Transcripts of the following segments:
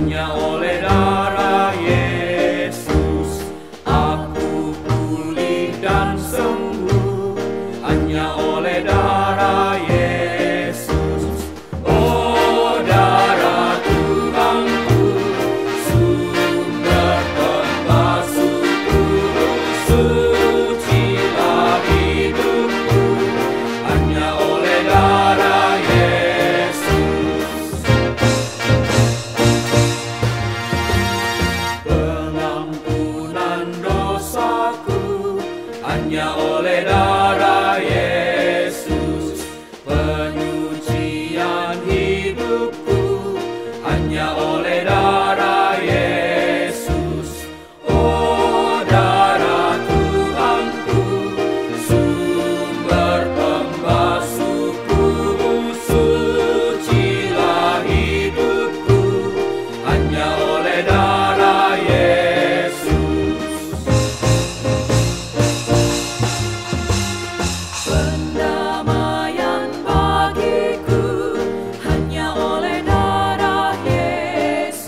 hanya oleh darah Yesus aku pulih dan sembuh, hanya oleh darah Yesus. Oh darah Tuhanku, sumber pembasuhku, sucilah hidupku, hanya oleh darah Yesus. Pengampunan dosaku hanya oleh darah Yesus. Penyucian hidupku hanya oleh darah Yesus. Oh darah Tuhanku, sumber pembasuhku, sucilah hidupku, hanya oleh darah Yesus. Pendamaian bagiku hanya oleh darah Yesus.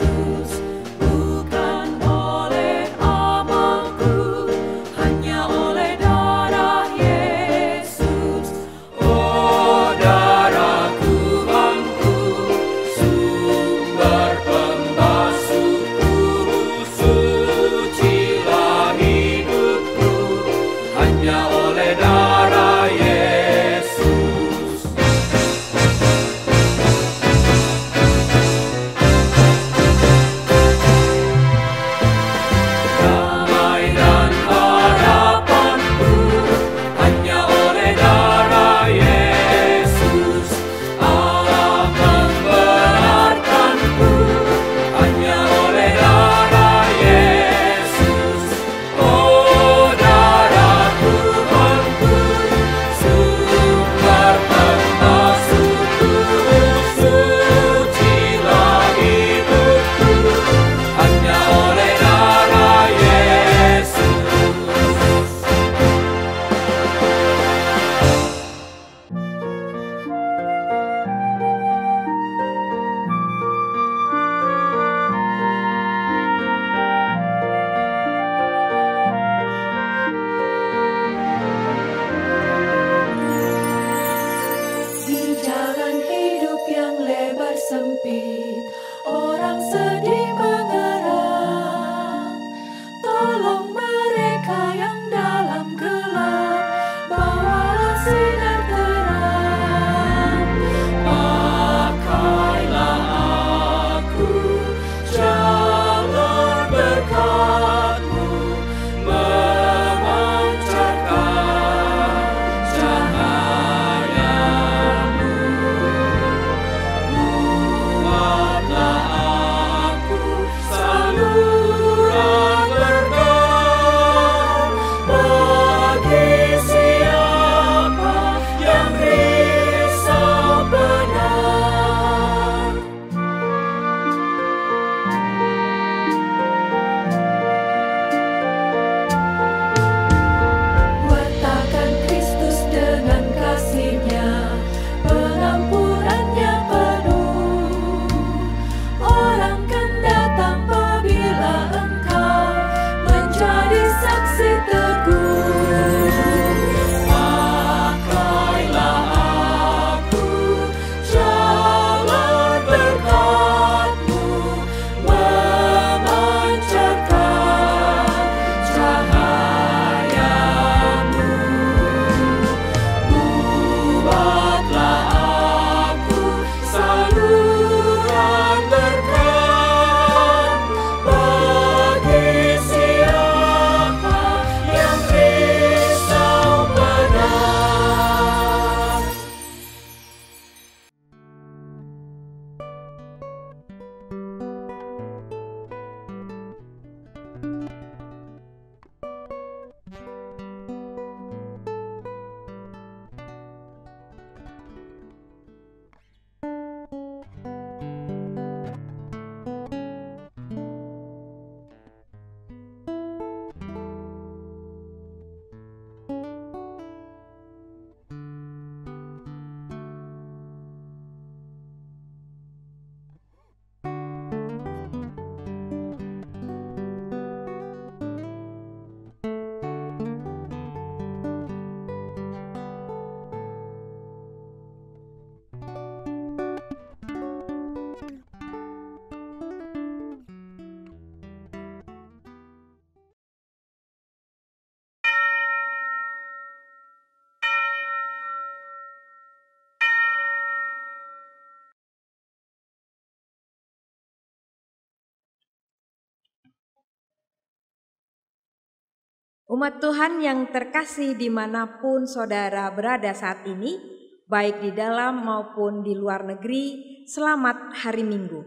Umat Tuhan yang terkasih dimanapun saudara berada saat ini, baik di dalam maupun di luar negeri, selamat hari Minggu.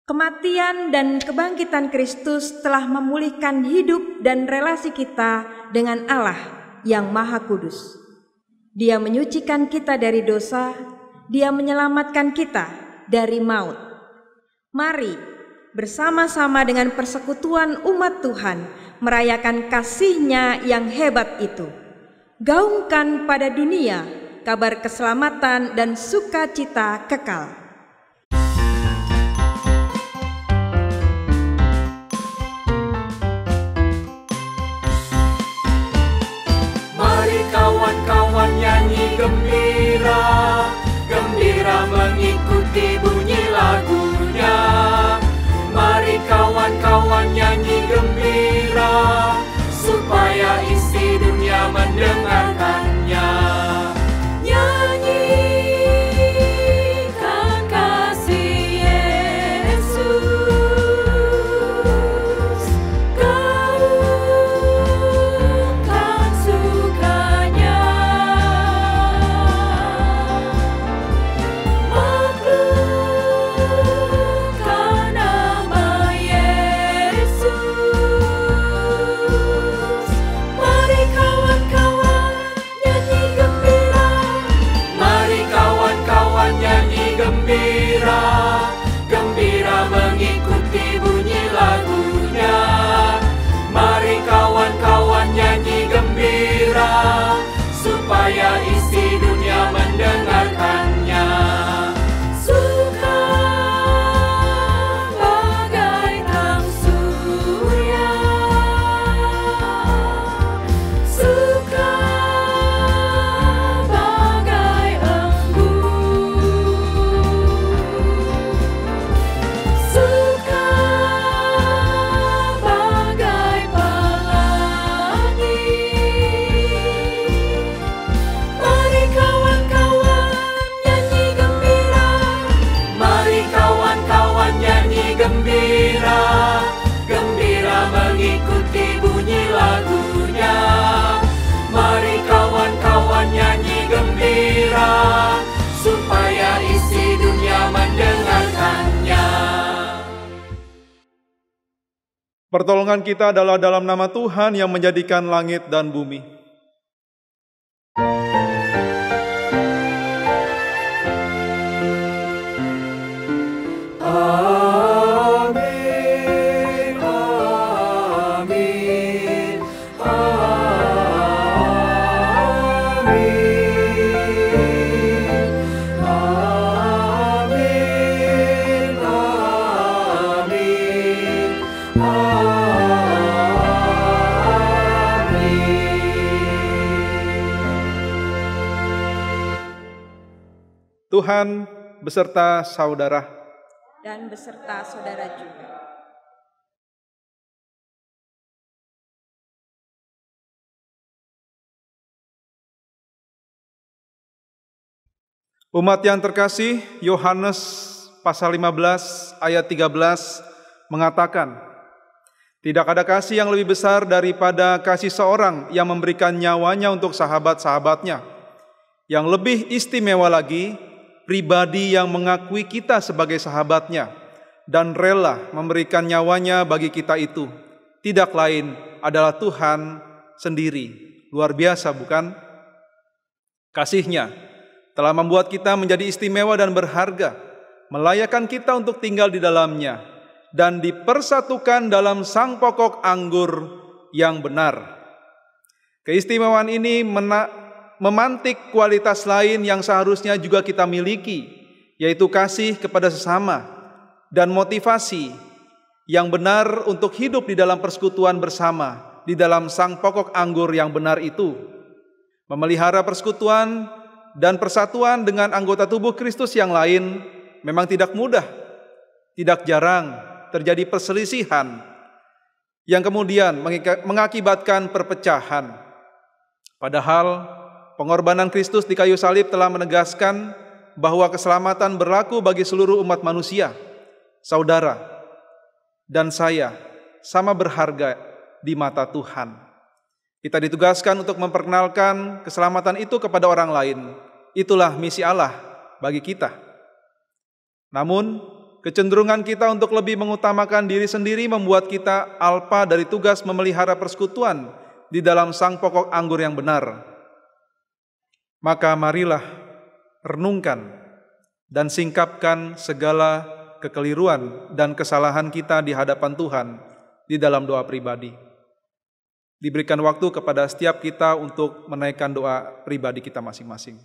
Kematian dan kebangkitan Kristus telah memulihkan hidup dan relasi kita dengan Allah yang Maha Kudus. Dia menyucikan kita dari dosa, Dia menyelamatkan kita dari maut. Mari bersama-sama dengan persekutuan umat Tuhan merayakan kasih-Nya yang hebat itu. Gaungkan pada dunia kabar keselamatan dan sukacita kekal. Mari kawan-kawan nyanyi gembira, gembira mengikuti bunyi lagunya. Mari kawan-kawan nyanyi gembira, supaya isi dunia mendengarkannya. Nyanyikan kasih Yesus, gaungkan sukanya. Maklumkan nama Yesus. Mari kawan-kawan nyanyi gembira. Mari kawan-kawan nyanyi gembira, gembira mengikuti bunyi lagunya. Mari kawan-kawan nyanyi gembira, supaya isi dunia mendengarkannya. Suka bagai terang surya, suka bagai embun, suka bagai pelangi. Mari kawan-kawan nyanyi gembira. Mari kawan-kawan nyanyi gembira, gembira mengikuti bunyi lagunya. Mari kawan-kawan nyanyi gembira, supaya isi dunia mendengarkannya. Pertolongan kita adalah dalam nama Tuhan yang menjadikan langit dan bumi. Amin, amin, amin, amin, amin, Tuhan beserta saudara. Dan beserta saudara juga. Umat yang terkasih, Yohanes pasal 15 ayat 13 mengatakan, tidak ada kasih yang lebih besar daripada kasih seorang yang memberikan nyawanya untuk sahabat-sahabatnya. Yang lebih istimewa lagi, pribadi yang mengakui kita sebagai sahabatnya dan rela memberikan nyawanya bagi kita itu tidak lain adalah Tuhan sendiri. Luar biasa, bukan? Kasih-Nya telah membuat kita menjadi istimewa dan berharga, melayakkan kita untuk tinggal di dalamnya dan dipersatukan dalam sang pokok anggur yang benar. Keistimewaan ini memantik kualitas lain yang seharusnya juga kita miliki, yaitu kasih kepada sesama dan motivasi yang benar untuk hidup di dalam persekutuan bersama di dalam sang pokok anggur yang benar itu. Memelihara persekutuan dan persatuan dengan anggota tubuh Kristus yang lain memang tidak mudah. Tidak jarang terjadi perselisihan yang kemudian mengakibatkan perpecahan. Padahal pengorbanan Kristus di kayu salib telah menegaskan bahwa keselamatan berlaku bagi seluruh umat manusia. Saudara dan saya sama berharga di mata Tuhan. Kita ditugaskan untuk memperkenalkan keselamatan itu kepada orang lain. Itulah misi Allah bagi kita. Namun, kecenderungan kita untuk lebih mengutamakan diri sendiri membuat kita alpa dari tugas memelihara persekutuan di dalam sang pokok anggur yang benar. Maka marilah renungkan dan singkapkan segala kekeliruan dan kesalahan kita di hadapan Tuhan di dalam doa pribadi. Diberikan waktu kepada setiap kita untuk menaikkan doa pribadi kita masing-masing.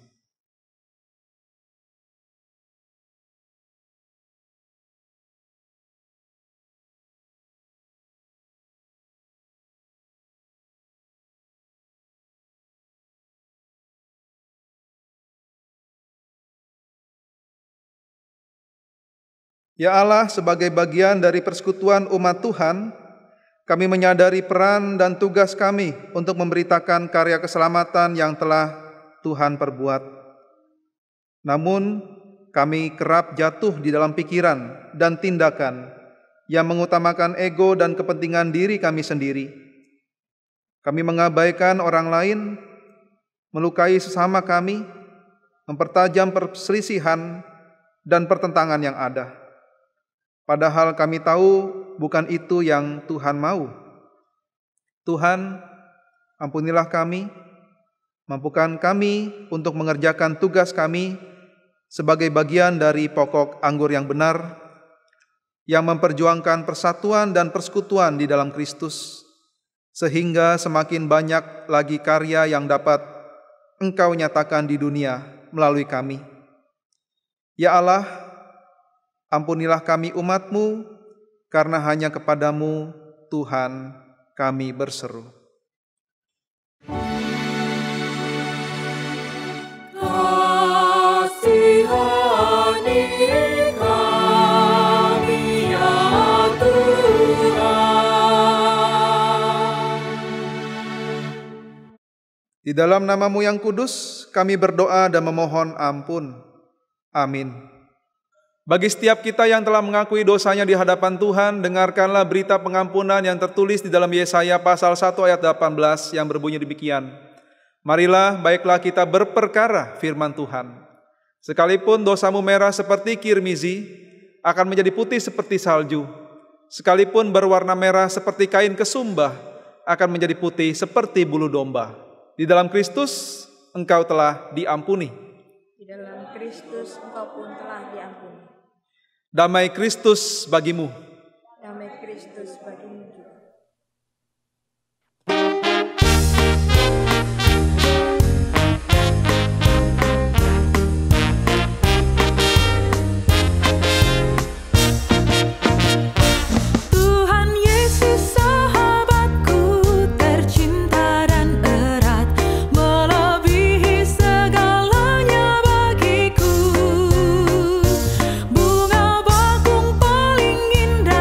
Ya Allah, sebagai bagian dari persekutuan umat Tuhan, kami menyadari peran dan tugas kami untuk memberitakan karya keselamatan yang telah Tuhan perbuat. Namun, kami kerap jatuh di dalam pikiran dan tindakan yang mengutamakan ego dan kepentingan diri kami sendiri. Kami mengabaikan orang lain, melukai sesama kami, mempertajam perselisihan dan pertentangan yang ada. Padahal kami tahu bukan itu yang Tuhan mau. Tuhan, ampunilah kami, mampukan kami untuk mengerjakan tugas kami sebagai bagian dari pokok anggur yang benar, yang memperjuangkan persatuan dan persekutuan di dalam Kristus, sehingga semakin banyak lagi karya yang dapat Engkau nyatakan di dunia melalui kami. Ya Allah, ampunilah kami umat-Mu, karena hanya kepadamu, Tuhan, kami berseru. Kasihani kami, ya Tuhan. Di dalam nama-Mu yang kudus, kami berdoa dan memohon ampun. Amin. Bagi setiap kita yang telah mengakui dosanya di hadapan Tuhan, dengarkanlah berita pengampunan yang tertulis di dalam Yesaya pasal 1 ayat 18 yang berbunyi demikian. Marilah, baiklah kita berperkara firman Tuhan. Sekalipun dosamu merah seperti kirmizi, akan menjadi putih seperti salju. Sekalipun berwarna merah seperti kain kesumbah, akan menjadi putih seperti bulu domba. Di dalam Kristus, engkau telah diampuni. Di dalam Kristus engkau pun telah diampuni. Damai Kristus bagimu. Damai Kristus bagimu juga. Tuhan Yesus sahabatku tercinta dan erat, melebihi segalanya bagiku. Bunga bakung paling indah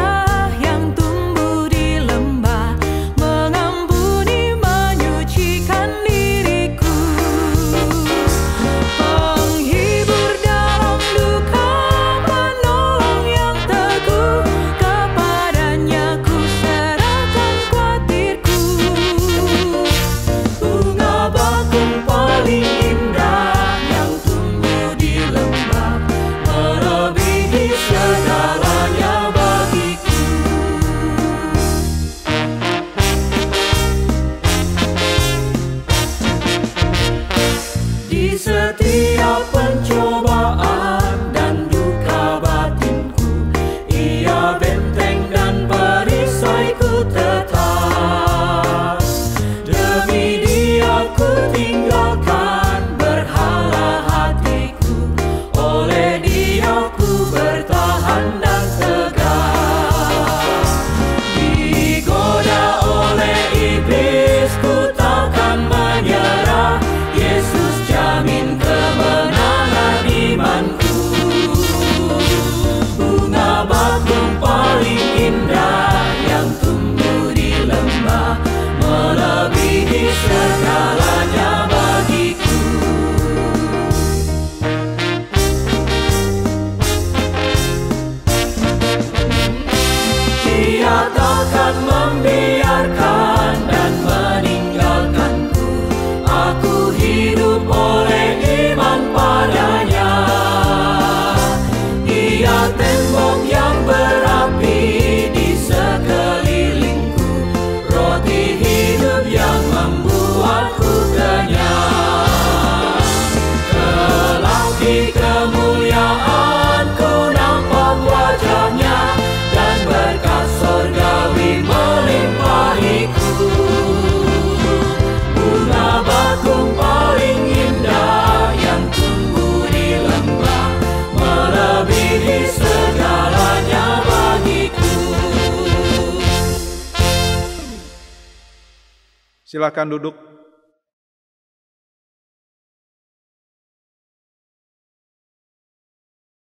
Silakan duduk.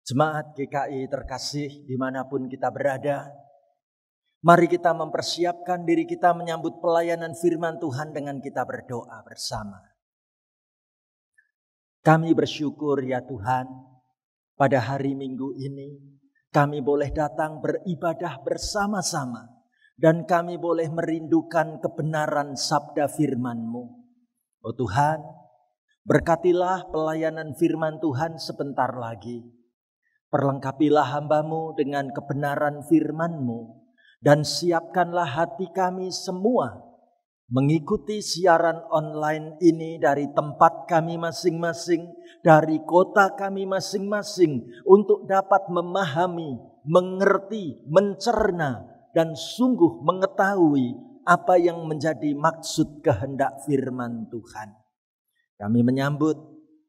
Jemaat GKI terkasih dimanapun kita berada, mari kita mempersiapkan diri kita menyambut pelayanan firman Tuhan dengan kita berdoa bersama. Kami bersyukur ya Tuhan, pada hari Minggu ini kami boleh datang beribadah bersama-sama dan kami boleh merindukan kebenaran sabda firman-Mu. Oh Tuhan, berkatilah pelayanan firman Tuhan sebentar lagi. Perlengkapilah hamba-Mu dengan kebenaran firman-Mu dan siapkanlah hati kami semua mengikuti siaran online ini dari tempat kami masing-masing, dari kota kami masing-masing untuk dapat memahami, mengerti, mencerna dan sungguh mengetahui apa yang menjadi maksud kehendak firman Tuhan. Kami menyambut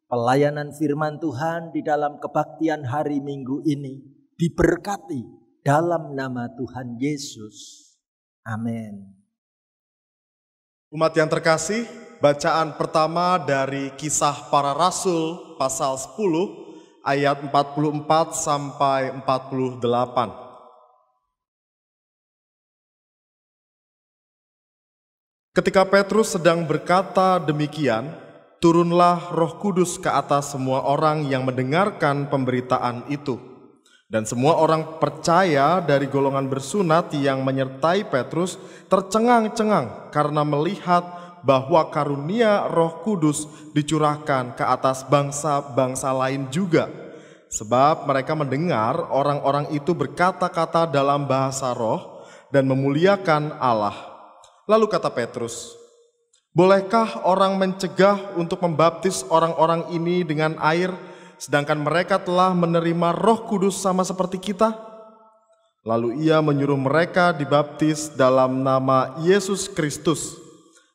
pelayanan firman Tuhan di dalam kebaktian hari Minggu ini diberkati dalam nama Tuhan Yesus. Amin. Umat yang terkasih, bacaan pertama dari Kisah Para Rasul pasal 10 ayat 44 sampai 48. Ketika Petrus sedang berkata demikian, turunlah Roh Kudus ke atas semua orang yang mendengarkan pemberitaan itu. Dan semua orang percaya dari golongan bersunat yang menyertai Petrus tercengang-cengang karena melihat bahwa karunia Roh Kudus dicurahkan ke atas bangsa-bangsa lain juga. Sebab mereka mendengar orang-orang itu berkata-kata dalam bahasa roh dan memuliakan Allah. Lalu kata Petrus, bolehkah orang mencegah untuk membaptis orang-orang ini dengan air, sedangkan mereka telah menerima Roh Kudus sama seperti kita? Lalu ia menyuruh mereka dibaptis dalam nama Yesus Kristus.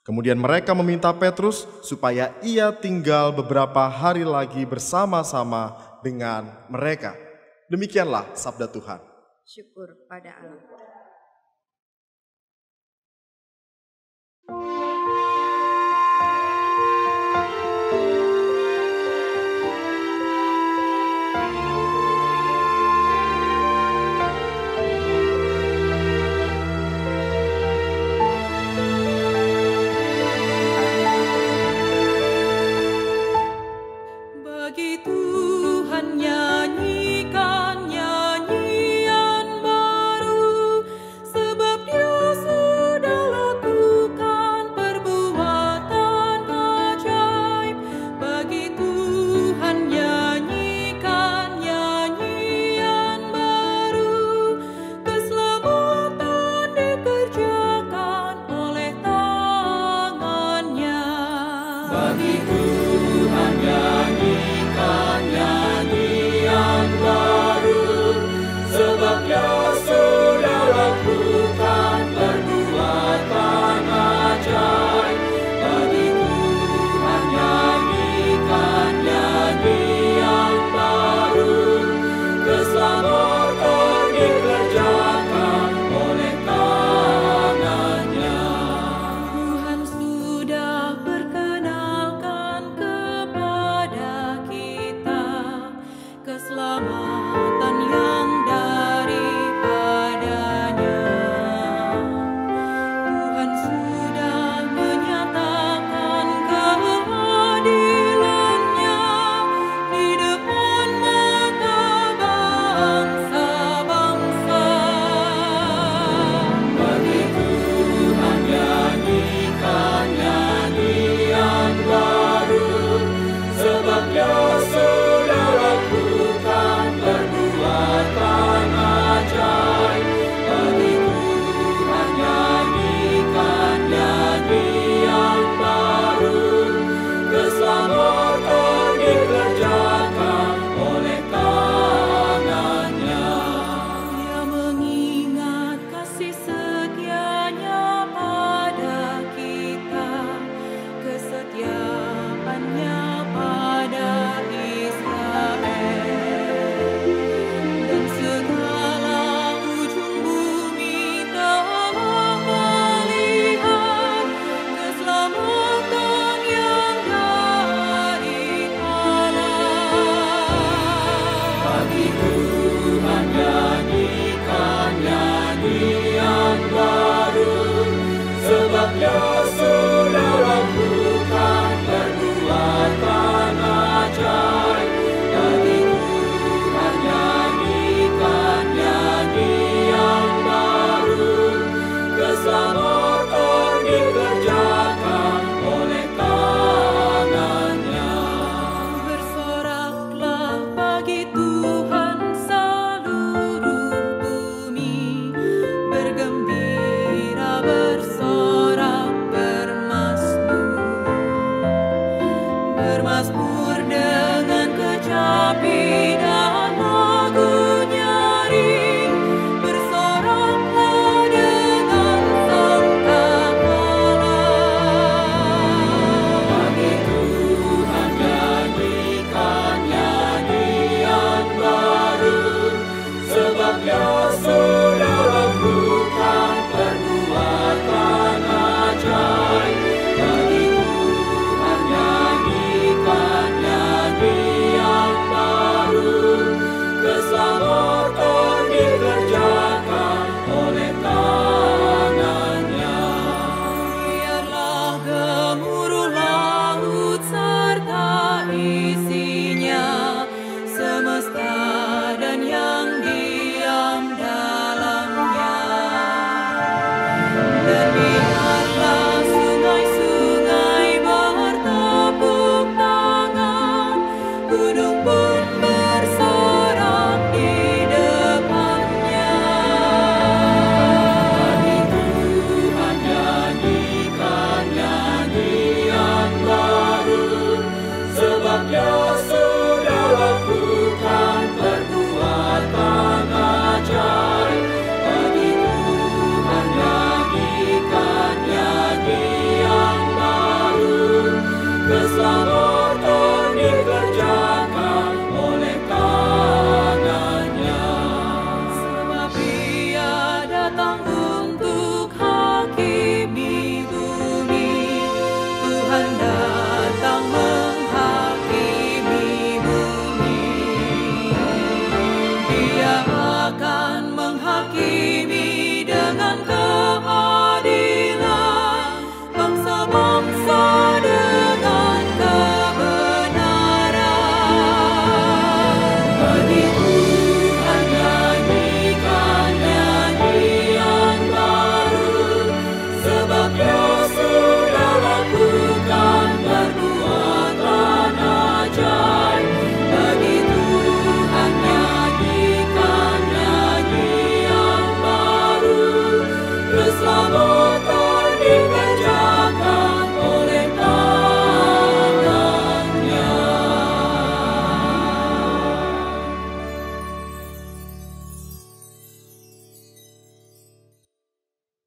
Kemudian mereka meminta Petrus supaya ia tinggal beberapa hari lagi bersama-sama dengan mereka. Demikianlah sabda Tuhan. Syukur pada Allah. Bagi Tuhan nyanyikan nyanyian baru, sebab Dia sudah lakukan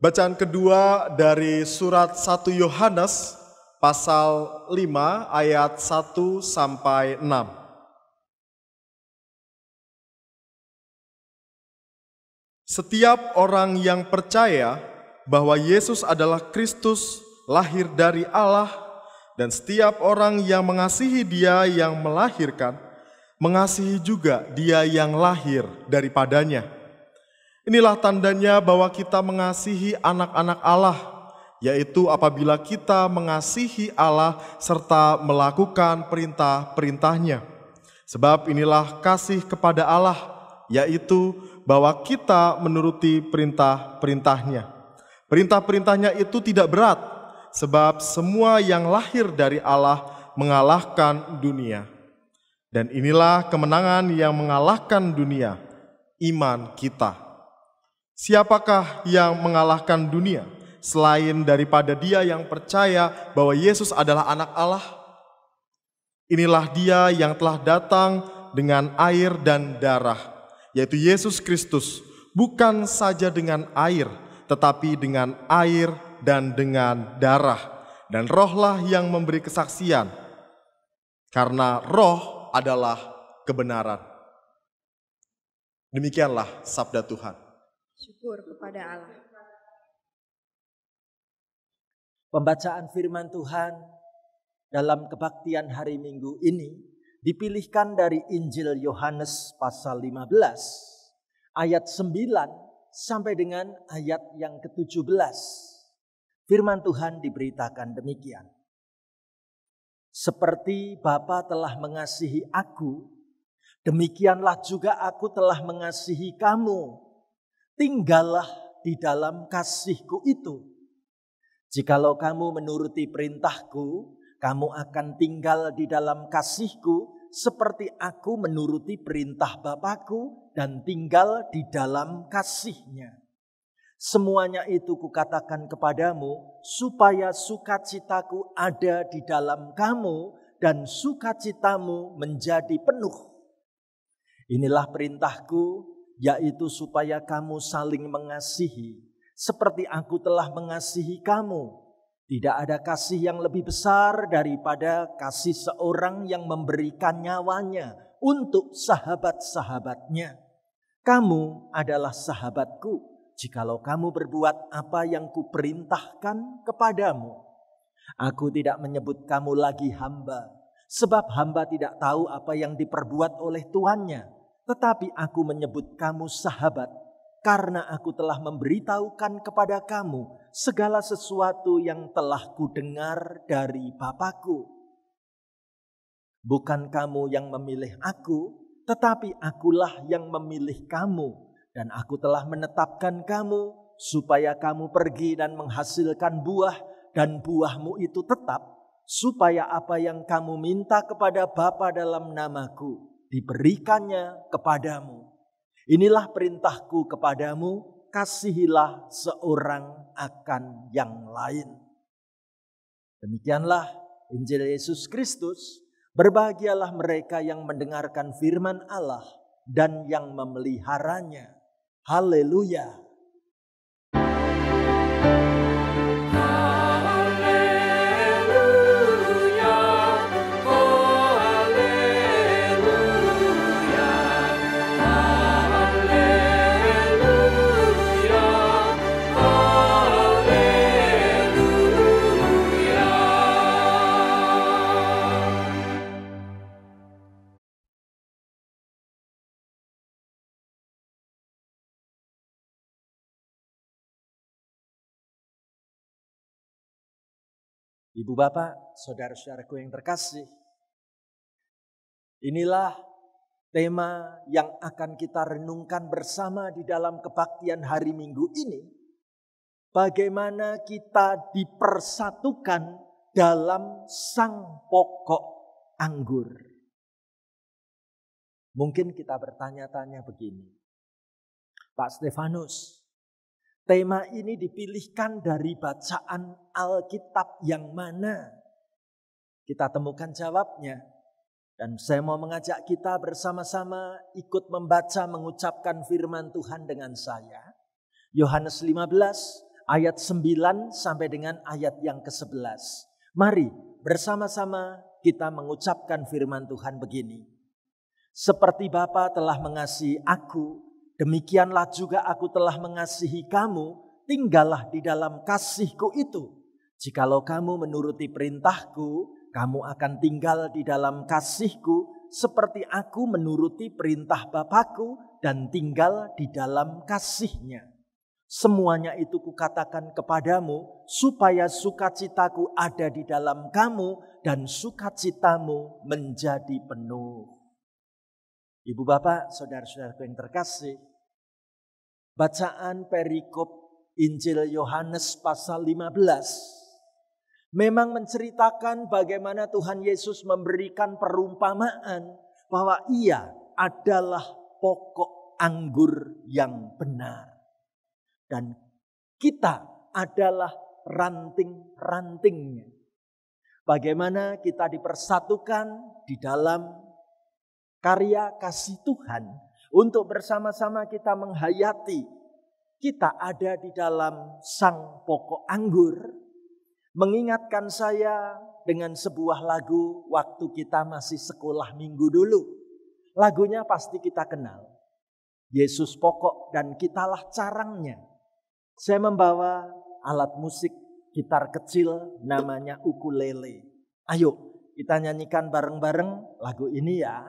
Bacaan kedua dari surat 1 Yohanes pasal 5 ayat 1 sampai 6. Setiap orang yang percaya bahwa Yesus adalah Kristus lahir dari Allah, dan setiap orang yang mengasihi Dia yang melahirkan, mengasihi juga Dia yang lahir daripadanya. Inilah tandanya bahwa kita mengasihi anak-anak Allah, yaitu apabila kita mengasihi Allah serta melakukan perintah-perintahnya. Sebab inilah kasih kepada Allah, yaitu bahwa kita menuruti perintah-perintahnya. Perintah-perintahnya itu tidak berat, sebab semua yang lahir dari Allah mengalahkan dunia. Dan inilah kemenangan yang mengalahkan dunia, iman kita. Siapakah yang mengalahkan dunia selain daripada dia yang percaya bahwa Yesus adalah anak Allah? Inilah dia yang telah datang dengan air dan darah, yaitu Yesus Kristus, bukan saja dengan air, tetapi dengan air dan dengan darah. Dan rohlah yang memberi kesaksian, karena roh adalah kebenaran. Demikianlah sabda Tuhan. Syukur kepada Allah. Pembacaan firman Tuhan dalam kebaktian hari Minggu ini dipilihkan dari Injil Yohanes pasal 15 ayat 9 sampai dengan ayat yang ke-17. Firman Tuhan diberitakan demikian. Seperti Bapa telah mengasihi aku, demikianlah juga aku telah mengasihi kamu. Tinggallah di dalam kasihku itu. Jikalau kamu menuruti perintahku, kamu akan tinggal di dalam kasihku, seperti aku menuruti perintah Bapakku dan tinggal di dalam kasihnya. Semuanya itu kukatakan kepadamu, supaya sukacitaku ada di dalam kamu dan sukacitamu menjadi penuh. Inilah perintahku, yaitu supaya kamu saling mengasihi, seperti aku telah mengasihi kamu. Tidak ada kasih yang lebih besar daripada kasih seorang yang memberikan nyawanya untuk sahabat-sahabatnya. Kamu adalah sahabatku jikalau kamu berbuat apa yang kuperintahkan kepadamu. Aku tidak menyebut kamu lagi hamba, sebab hamba tidak tahu apa yang diperbuat oleh tuannya. Tetapi aku menyebut kamu sahabat, karena aku telah memberitahukan kepada kamu segala sesuatu yang telah kudengar dari Bapa-Ku. Bukan kamu yang memilih aku, tetapi akulah yang memilih kamu. Dan aku telah menetapkan kamu supaya kamu pergi dan menghasilkan buah, dan buahmu itu tetap, supaya apa yang kamu minta kepada Bapa dalam namaku diberikannya kepadamu. Inilah perintahku kepadamu, kasihilah seorang akan yang lain. Demikianlah Injil Yesus Kristus. Berbahagialah mereka yang mendengarkan firman Allah dan yang memeliharanya. Haleluya. Ibu bapak, saudara-saudaraku yang terkasih, inilah tema yang akan kita renungkan bersama di dalam kebaktian hari Minggu ini. Bagaimana kita dipersatukan dalam sang pokok anggur. Mungkin kita bertanya-tanya begini, Pak Stefanus, tema ini dipilihkan dari bacaan Alkitab yang mana? Kita temukan jawabnya. Dan saya mau mengajak kita bersama-sama ikut membaca, mengucapkan firman Tuhan dengan saya. Yohanes 15 ayat 9 sampai dengan ayat yang ke-11. Mari bersama-sama kita mengucapkan firman Tuhan begini. Seperti Bapa telah mengasihi aku, demikianlah juga aku telah mengasihi kamu, tinggallah di dalam kasihku itu. Jikalau kamu menuruti perintahku, kamu akan tinggal di dalam kasihku, seperti aku menuruti perintah Bapakku dan tinggal di dalam kasihnya. Semuanya itu kukatakan kepadamu, supaya sukacitaku ada di dalam kamu dan sukacitamu menjadi penuh. Ibu bapak, saudara-saudaraku yang terkasih, bacaan perikop Injil Yohanes pasal 15 memang menceritakan bagaimana Tuhan Yesus memberikan perumpamaan bahwa ia adalah pokok anggur yang benar. Dan kita adalah ranting-rantingnya. Bagaimana kita dipersatukan di dalam karya kasih Tuhan untuk bersama-sama kita menghayati kita ada di dalam sang pokok anggur. Mengingatkan saya dengan sebuah lagu waktu kita masih sekolah minggu dulu. Lagunya pasti kita kenal. Yesus pokok dan kitalah carangnya. Saya membawa alat musik gitar kecil namanya ukulele. Ayo kita nyanyikan bareng-bareng lagu ini ya.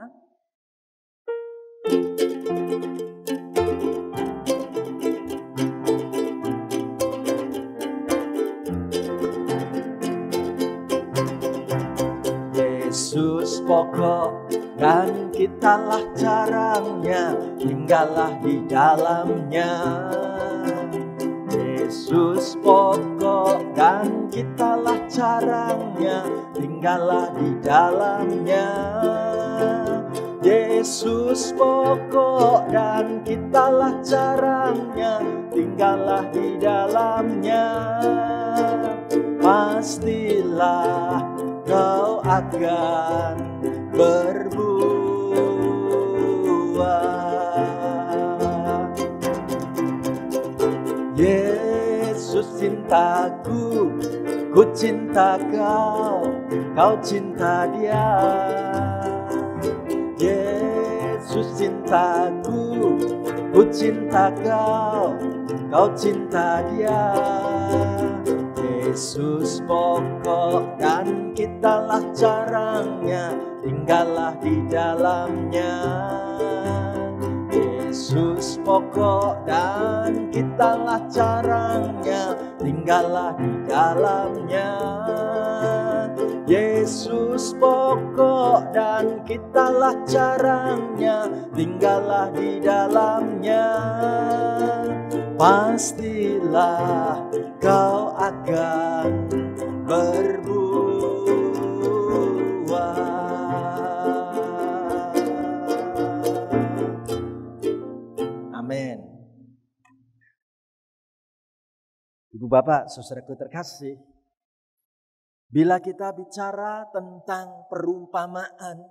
Yesus pokok dan kitalah carangnya, tinggallah di dalamnya. Yesus pokok dan kitalah carangnya, tinggallah di dalamnya. Yesus pokok dan kitalah carangnya, tinggallah di dalamnya. Pastilah kau akan berbuah. Yesus cintaku, ku cinta kau, kau cinta dia. Yesus cintaku, Ku cinta kau, kau cinta dia. Yesus pokok dan kitalah carangnya, tinggallah di dalamnya. Yesus pokok dan kitalah carangnya, tinggallah di dalamnya. Yesus pokok dan kitalah carangnya, tinggallah di dalamnya. Pastilah kau akan berbuah. Amin. Ibu bapak, saudaraku terkasih, bila kita bicara tentang perumpamaan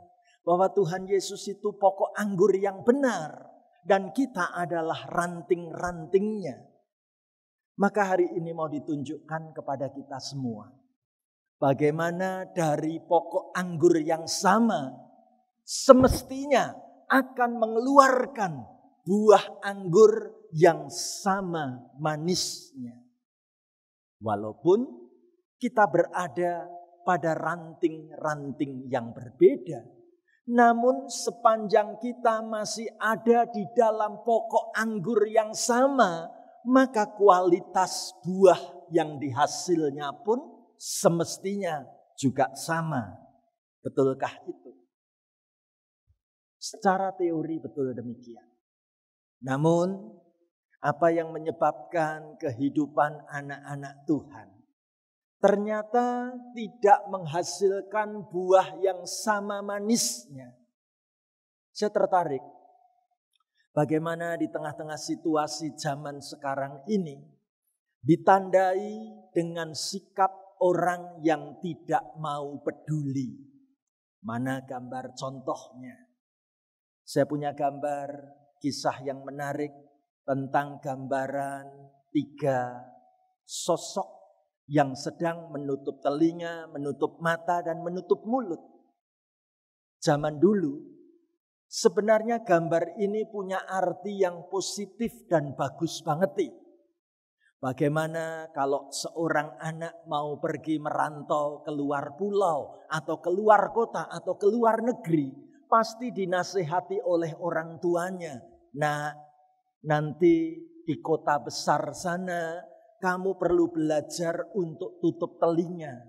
bahwa Tuhan Yesus itu pokok anggur yang benar dan kita adalah ranting-rantingnya, maka hari ini mau ditunjukkan kepada kita semua bagaimana dari pokok anggur yang sama semestinya akan mengeluarkan buah anggur yang sama manisnya. Walaupun kita berada pada ranting-ranting yang berbeda, namun sepanjang kita masih ada di dalam pokok anggur yang sama, maka kualitas buah yang dihasilnya pun semestinya juga sama. Betulkah itu? Secara teori betul demikian. Namun apa yang menyebabkan kehidupan anak-anak Tuhan ternyata tidak menghasilkan buah yang sama manisnya? Saya tertarik bagaimana di tengah-tengah situasi zaman sekarang ini ditandai dengan sikap orang yang tidak mau peduli. Mana gambar contohnya? Saya punya gambar kisah yang menarik tentang gambaran 3 sosok yang sedang menutup telinga, menutup mata, dan menutup mulut. Zaman dulu, sebenarnya gambar ini punya arti yang positif dan bagus banget. Bagaimana kalau seorang anak mau pergi merantau keluar pulau, atau keluar kota, atau keluar negeri, pasti dinasihati oleh orang tuanya. Nah, nanti di kota besar sana, kamu perlu belajar untuk tutup telinga.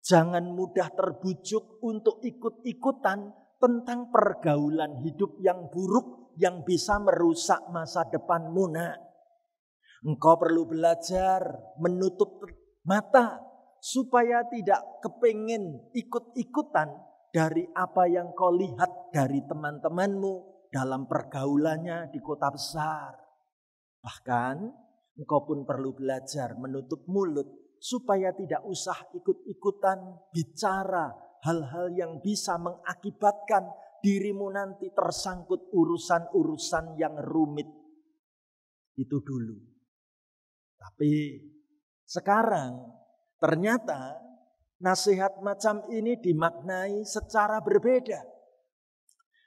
Jangan mudah terbujuk untuk ikut-ikutan tentang pergaulan hidup yang buruk yang bisa merusak masa depanmu, nak. Engkau perlu belajar menutup mata supaya tidak kepingin ikut-ikutan dari apa yang kau lihat dari teman-temanmu dalam pergaulannya di kota besar. Bahkan engkau pun perlu belajar menutup mulut supaya tidak usah ikut-ikutan bicara hal-hal yang bisa mengakibatkan dirimu nanti tersangkut urusan-urusan yang rumit. Itu dulu. Tapi sekarang ternyata nasihat macam ini dimaknai secara berbeda.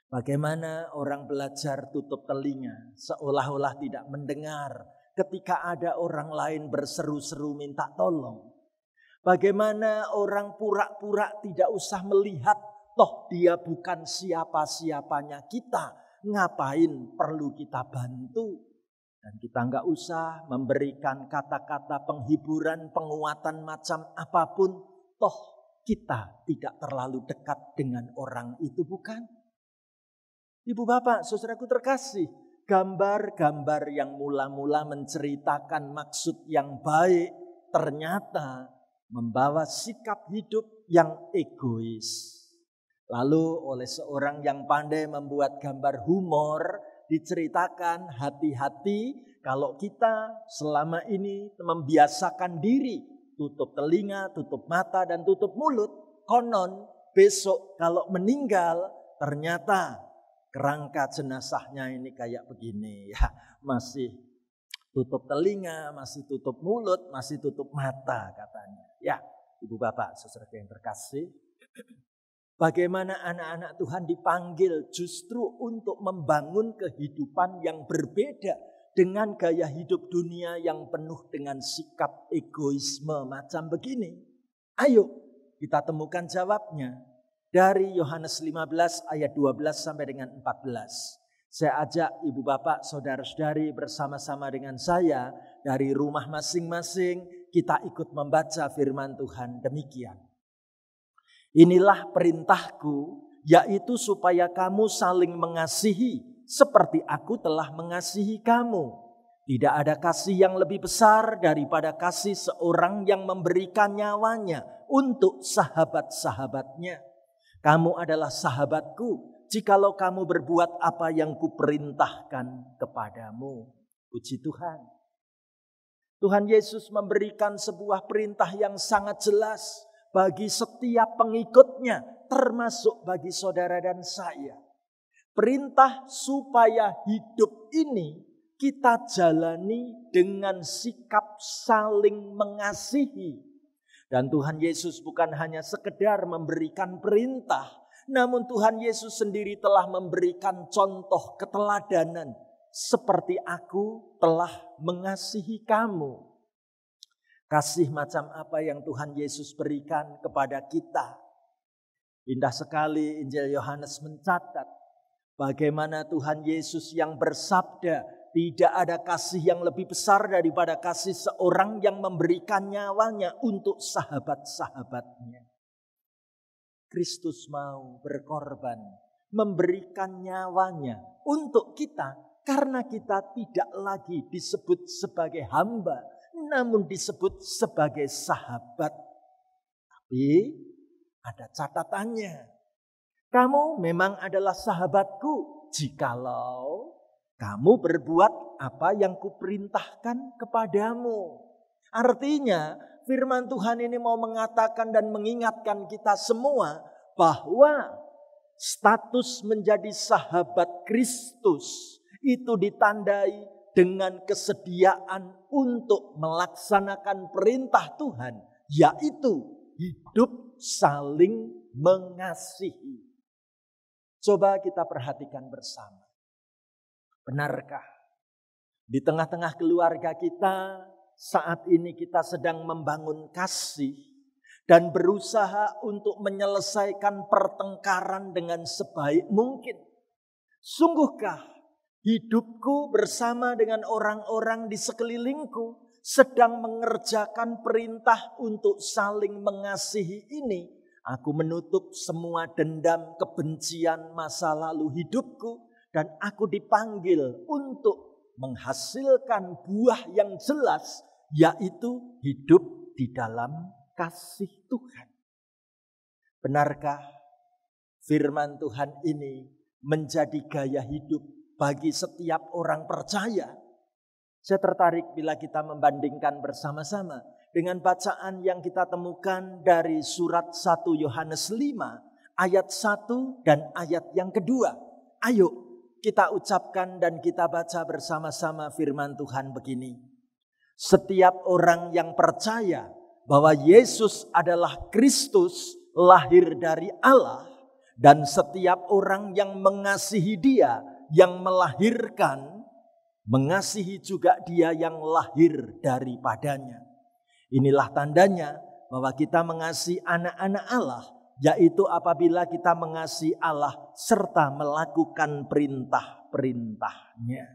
Bagaimana orang belajar tutup telinga seolah-olah tidak mendengar ketika ada orang lain berseru-seru minta tolong. Bagaimana orang pura-pura tidak usah melihat, toh dia bukan siapa-siapanya kita. Ngapain perlu kita bantu? Dan kita nggak usah memberikan kata-kata penghiburan, penguatan macam apapun. Toh kita tidak terlalu dekat dengan orang itu, bukan? Ibu bapak, saudaraku terkasih, gambar-gambar yang mula-mula menceritakan maksud yang baik ternyata membawa sikap hidup yang egois. Lalu oleh seorang yang pandai membuat gambar humor diceritakan, hati-hati kalau kita selama ini membiasakan diri tutup telinga, tutup mata, dan tutup mulut. Konon besok kalau meninggal ternyata kerangka jenazahnya ini kayak begini ya, masih tutup telinga, masih tutup mulut, masih tutup mata katanya. Ya, ibu bapak, saudara yang terkasih, Bagaimana anak-anak Tuhan dipanggil justru untuk membangun kehidupan yang berbeda dengan gaya hidup dunia yang penuh dengan sikap egoisme macam begini. Ayo kita temukan jawabnya dari Yohanes 15 ayat 12 sampai dengan 14. Saya ajak ibu bapak, saudara-saudari bersama-sama dengan saya dari rumah masing-masing kita ikut membaca firman Tuhan demikian. Inilah perintahku, yaitu supaya kamu saling mengasihi seperti aku telah mengasihi kamu. Tidak ada kasih yang lebih besar daripada kasih seorang yang memberikan nyawanya untuk sahabat-sahabatnya. Kamu adalah sahabatku jikalau kamu berbuat apa yang kuperintahkan kepadamu. Puji Tuhan. Tuhan Yesus memberikan sebuah perintah yang sangat jelas bagi setiap pengikutnya, termasuk bagi saudara dan saya. Perintah supaya hidup ini kita jalani dengan sikap saling mengasihi. Dan Tuhan Yesus bukan hanya sekedar memberikan perintah, namun Tuhan Yesus sendiri telah memberikan contoh keteladanan. Seperti aku telah mengasihi kamu. Kasih macam apa yang Tuhan Yesus berikan kepada kita. Indah sekali Injil Yohanes mencatat bagaimana Tuhan Yesus yang bersabda, tidak ada kasih yang lebih besar daripada kasih seorang yang memberikan nyawanya untuk sahabat-sahabatnya. Kristus mau berkorban, memberikan nyawanya untuk kita karena kita tidak lagi disebut sebagai hamba, namun disebut sebagai sahabat. Tapi ada catatannya. Kamu memang adalah sahabatku jikalau kamu berbuat apa yang kuperintahkan kepadamu. Artinya firman Tuhan ini mau mengatakan dan mengingatkan kita semua bahwa status menjadi sahabat Kristus itu ditandai dengan kesediaan untuk melaksanakan perintah Tuhan, yaitu hidup saling mengasihi. Coba kita perhatikan bersama. Benarkah di tengah-tengah keluarga kita saat ini kita sedang membangun kasih dan berusaha untuk menyelesaikan pertengkaran dengan sebaik mungkin? Sungguhkah hidupku bersama dengan orang-orang di sekelilingku sedang mengerjakan perintah untuk saling mengasihi ini? Aku menutup semua dendam, kebencian masa lalu hidupku, dan aku dipanggil untuk menghasilkan buah yang jelas, yaitu hidup di dalam kasih Tuhan. Benarkah firman Tuhan ini menjadi gaya hidup bagi setiap orang percaya? Saya tertarik bila kita membandingkan bersama-sama dengan bacaan yang kita temukan dari surat 1 Yohanes 5 ayat 1 dan ayat yang kedua. Ayo kita ucapkan dan kita baca bersama-sama firman Tuhan begini. Setiap orang yang percaya bahwa Yesus adalah Kristus lahir dari Allah, dan setiap orang yang mengasihi Dia yang melahirkan, mengasihi juga Dia yang lahir daripadanya. Inilah tandanya bahwa kita mengasihi anak-anak Allah, yaitu apabila kita mengasihi Allah serta melakukan perintah-perintahnya.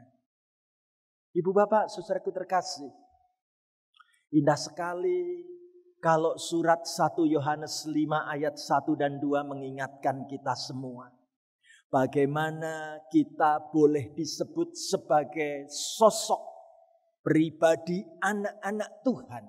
Ibu bapak, saudaraku terkasih, indah sekali kalau surat 1 Yohanes 5 ayat 1 dan 2 mengingatkan kita semua. Bagaimana kita boleh disebut sebagai sosok pribadi anak-anak Tuhan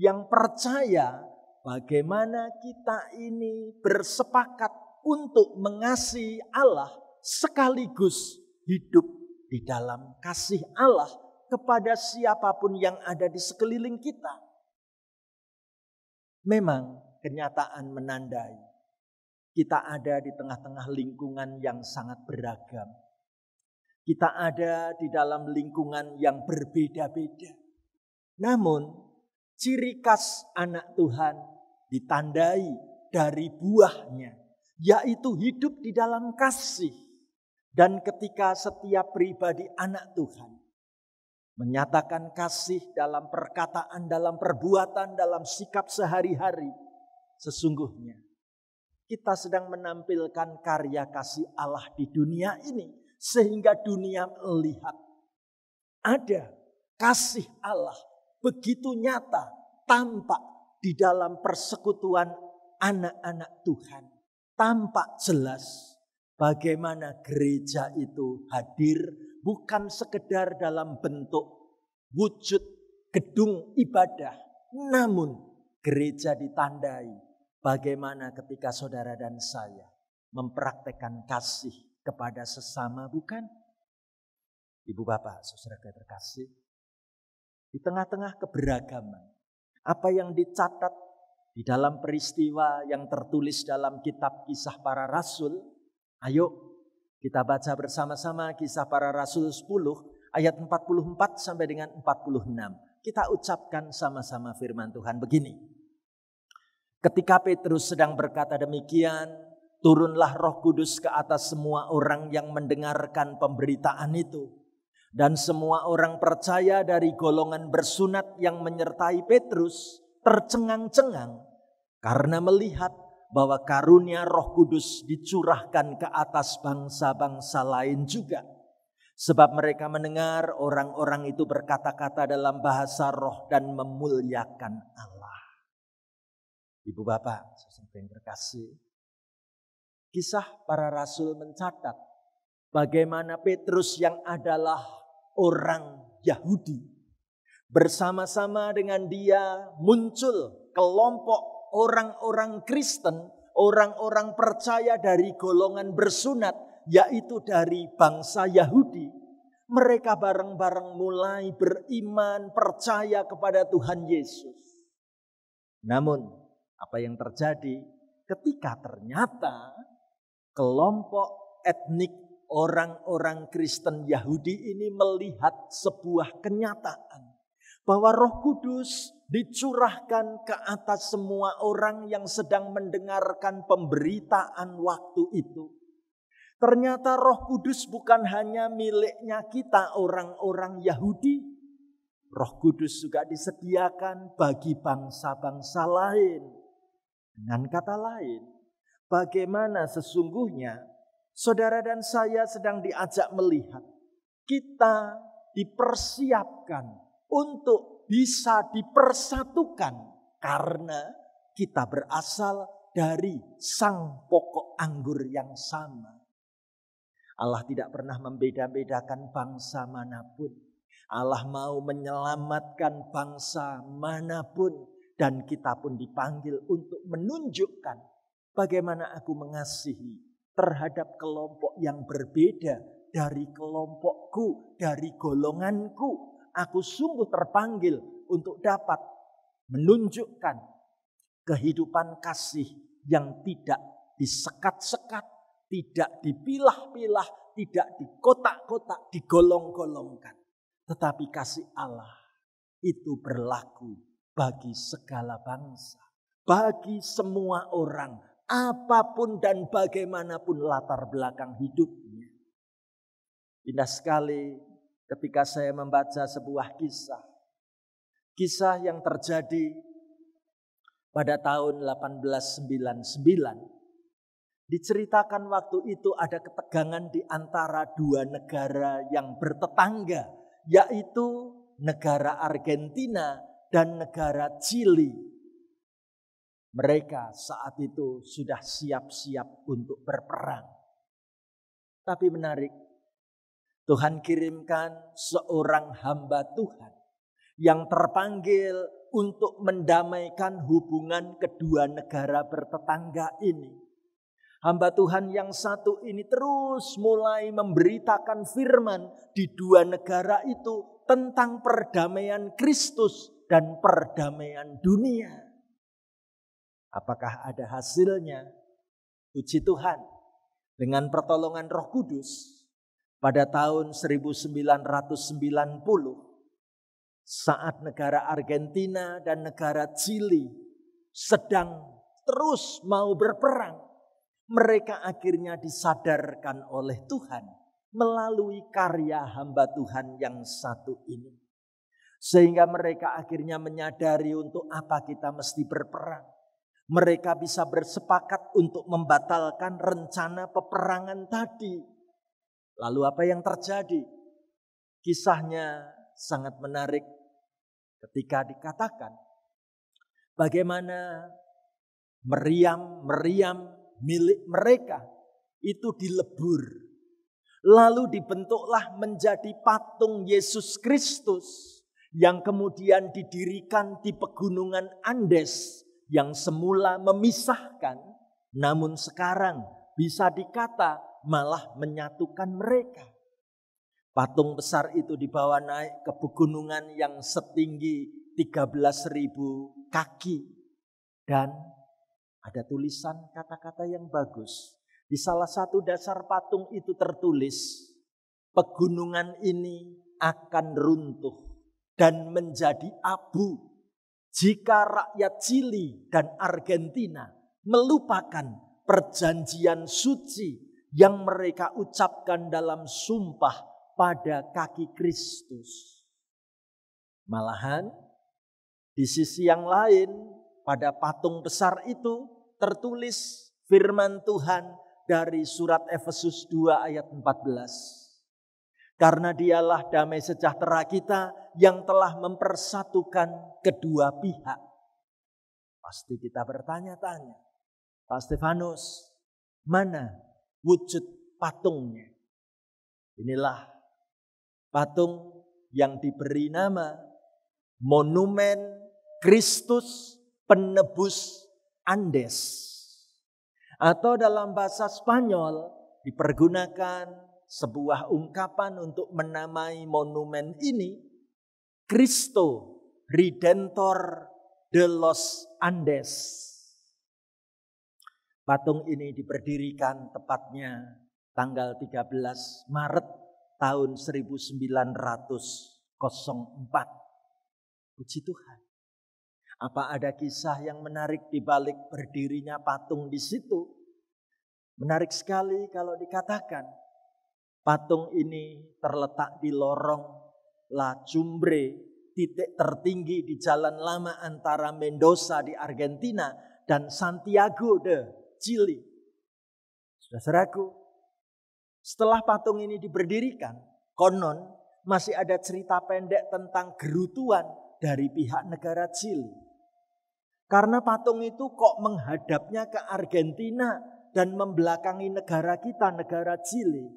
yang percaya bagaimana kita ini bersepakat untuk mengasihi Allah sekaligus hidup di dalam kasih Allah kepada siapapun yang ada di sekeliling kita. Memang kenyataan menandai kita ada di tengah-tengah lingkungan yang sangat beragam. Kita ada di dalam lingkungan yang berbeda-beda. Namun ciri khas anak Tuhan ditandai dari buahnya, yaitu hidup di dalam kasih. Dan ketika setiap pribadi anak Tuhan menyatakan kasih dalam perkataan, dalam perbuatan, dalam sikap sehari-hari, sesungguhnya kita sedang menampilkan karya kasih Allah di dunia ini. Sehingga dunia melihat ada kasih Allah begitu nyata, tampak di dalam persekutuan anak-anak Tuhan. Tampak jelas bagaimana gereja itu hadir bukan sekedar dalam bentuk wujud gedung ibadah. Namun gereja ditandai bagaimana ketika saudara dan saya mempraktekkan kasih kepada sesama, bukan? Ibu bapak, saudara terkasih, di tengah-tengah keberagaman, apa yang dicatat di dalam peristiwa yang tertulis dalam kitab Kisah Para Rasul, ayo kita baca bersama-sama Kisah Para Rasul 10 ayat 44 sampai dengan 46. Kita ucapkan sama-sama firman Tuhan begini. Ketika Petrus sedang berkata demikian, turunlah Roh Kudus ke atas semua orang yang mendengarkan pemberitaan itu. Dan semua orang percaya dari golongan bersunat yang menyertai Petrus tercengang-cengang karena melihat bahwa karunia Roh Kudus dicurahkan ke atas bangsa-bangsa lain juga. Sebab mereka mendengar orang-orang itu berkata-kata dalam bahasa roh dan memuliakan Allah. Ibu bapak, saudara yang terkasih, Kisah Para Rasul mencatat bagaimana Petrus yang adalah orang Yahudi bersama-sama dengan dia muncul kelompok orang-orang Kristen, orang-orang percaya dari golongan bersunat, yaitu dari bangsa Yahudi. Mereka bareng-bareng mulai beriman, percaya kepada Tuhan Yesus. Namun apa yang terjadi ketika ternyata kelompok etnik orang-orang Kristen Yahudi ini melihat sebuah kenyataan bahwa Roh Kudus dicurahkan ke atas semua orang yang sedang mendengarkan pemberitaan waktu itu. Ternyata Roh Kudus bukan hanya miliknya kita orang-orang Yahudi. Roh Kudus juga disediakan bagi bangsa-bangsa lain. Dengan kata lain, bagaimana sesungguhnya saudara dan saya sedang diajak melihat kita dipersiapkan untuk bisa dipersatukan karena kita berasal dari sang pokok anggur yang sama. Allah tidak pernah membeda-bedakan bangsa manapun. Allah mau menyelamatkan bangsa manapun. Dan kita pun dipanggil untuk menunjukkan bagaimana aku mengasihi terhadap kelompok yang berbeda dari kelompokku, dari golonganku. Aku sungguh terpanggil untuk dapat menunjukkan kehidupan kasih yang tidak disekat-sekat, tidak dipilah-pilah, tidak dikotak-kotak, digolong-golongkan. Tetapi kasih Allah itu berlaku bagi segala bangsa, bagi semua orang, apapun dan bagaimanapun latar belakang hidupnya. Indah sekali ketika saya membaca sebuah kisah yang terjadi pada tahun 1899. Diceritakan waktu itu ada ketegangan di antara dua negara yang bertetangga, yaitu negara Argentina dan negara Chili. Mereka saat itu sudah siap-siap untuk berperang. Tapi menarik, Tuhan kirimkan seorang hamba Tuhan yang terpanggil untuk mendamaikan hubungan kedua negara bertetangga ini. Hamba Tuhan yang satu ini terus mulai memberitakan firman di dua negara itu tentang perdamaian Kristus dan perdamaian dunia. Apakah ada hasilnya? Puji Tuhan, dengan pertolongan Roh Kudus pada tahun 1990 saat negara Argentina dan negara Chili sedang terus mau berperang, mereka akhirnya disadarkan oleh Tuhan melalui karya hamba Tuhan yang satu ini. Sehingga mereka akhirnya menyadari untuk apa kita mesti berperang. Mereka bisa bersepakat untuk membatalkan rencana peperangan tadi. Lalu apa yang terjadi? Kisahnya sangat menarik ketika dikatakan bagaimana meriam milik mereka itu dilebur. Lalu dibentuklah menjadi patung Yesus Kristus yang kemudian didirikan di pegunungan Andes yang semula memisahkan, namun sekarang bisa dikata malah menyatukan mereka. Patung besar itu dibawa naik ke pegunungan yang setinggi 13.000 kaki. Dan ada tulisan kata-kata yang bagus. Di salah satu dasar patung itu tertulis, pegunungan ini akan runtuh dan menjadi abu jika rakyat Chili dan Argentina melupakan perjanjian suci yang mereka ucapkan dalam sumpah pada kaki Kristus. Malahan di sisi yang lain pada patung besar itu tertulis firman Tuhan dari surat Efesus 2 ayat 14. Karena dialah damai sejahtera kita yang telah mempersatukan kedua pihak. Pasti kita bertanya-tanya, Pak Stefanus, mana wujud patungnya? Inilah patung yang diberi nama Monumen Kristus Penebus Andes. Atau dalam bahasa Spanyol dipergunakan sebuah ungkapan untuk menamai monumen ini, Cristo Redentor de los Andes. Patung ini diberdirikan tepatnya tanggal 13 Maret tahun 1904. Puji Tuhan. Apa ada kisah yang menarik di balik berdirinya patung di situ? Menarik sekali kalau dikatakan patung ini terletak di lorong La Cumbre, titik tertinggi di jalan lama antara Mendoza di Argentina dan Santiago de Chile. Saudaraku, setelah patung ini diberdirikan, konon masih ada cerita pendek tentang gerutuan dari pihak negara Chile. Karena patung itu kok menghadapnya ke Argentina dan membelakangi negara kita, negara Chile.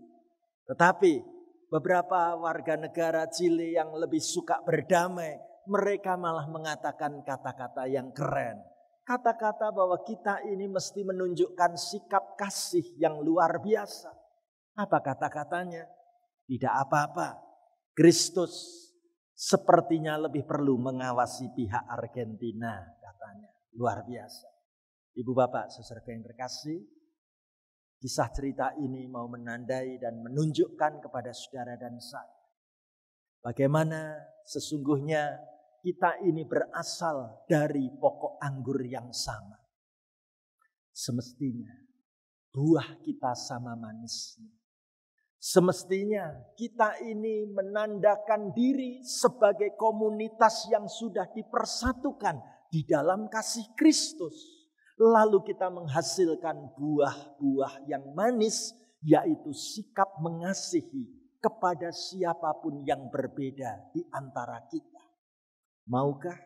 Tetapi beberapa warga negara Chile yang lebih suka berdamai, mereka malah mengatakan kata-kata yang keren. Kata-kata bahwa kita ini mesti menunjukkan sikap kasih yang luar biasa. Apa kata-katanya? Tidak apa-apa. Kristus sepertinya lebih perlu mengawasi pihak Argentina, katanya. Luar biasa. Ibu bapak, saudara yang terkasih, kisah cerita ini mau menandai dan menunjukkan kepada saudara dan saya bagaimana sesungguhnya kita ini berasal dari pokok anggur yang sama. Semestinya buah kita sama manisnya. Semestinya kita ini menandakan diri sebagai komunitas yang sudah dipersatukan di dalam kasih Kristus. Lalu kita menghasilkan buah-buah yang manis, yaitu sikap mengasihi kepada siapapun yang berbeda di antara kita. Maukah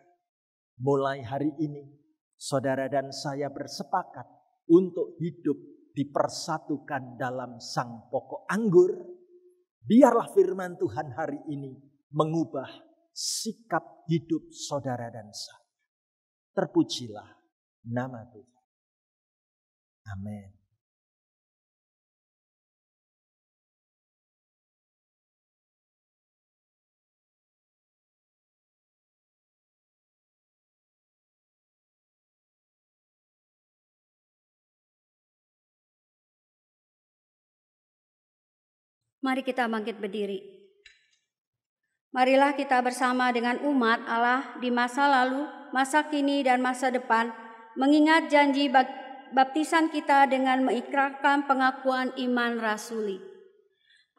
mulai hari ini saudara dan saya bersepakat untuk hidup dipersatukan dalam sang pokok anggur? Biarlah firman Tuhan hari ini mengubah sikap hidup saudara dan saya. Terpujilah nama Tuhan. Amin. Mari kita bangkit berdiri. Marilah kita bersama dengan umat Allah di masa lalu, masa kini, dan masa depan, mengingat janji baptisan kita dengan mengikrarkan pengakuan iman rasuli.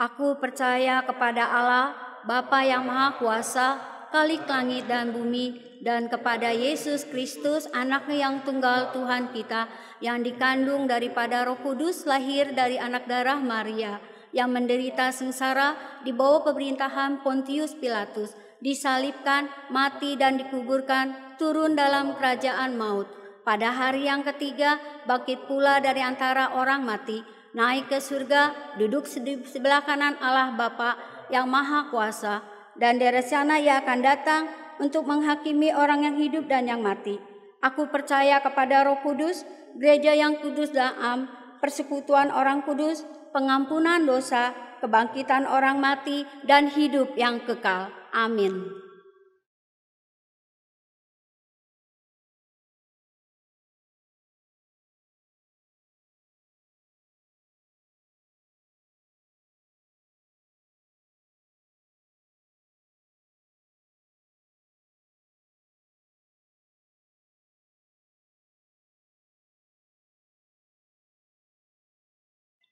Aku percaya kepada Allah, Bapa yang Maha Kuasa, Khalik langit dan bumi, dan kepada Yesus Kristus, Anaknya yang tunggal Tuhan kita, yang dikandung daripada Roh Kudus, lahir dari anak darah Maria, yang menderita sengsara di bawah pemerintahan Pontius Pilatus, disalibkan, mati dan dikuburkan, turun dalam kerajaan maut. Pada hari yang ketiga, bangkit pula dari antara orang mati, naik ke surga, duduk di sebelah kanan Allah Bapa yang Maha Kuasa, dan dari sana Ia akan datang untuk menghakimi orang yang hidup dan yang mati. Aku percaya kepada Roh Kudus, gereja yang kudus dan am, persekutuan orang kudus, pengampunan dosa, kebangkitan orang mati, dan hidup yang kekal. Amin.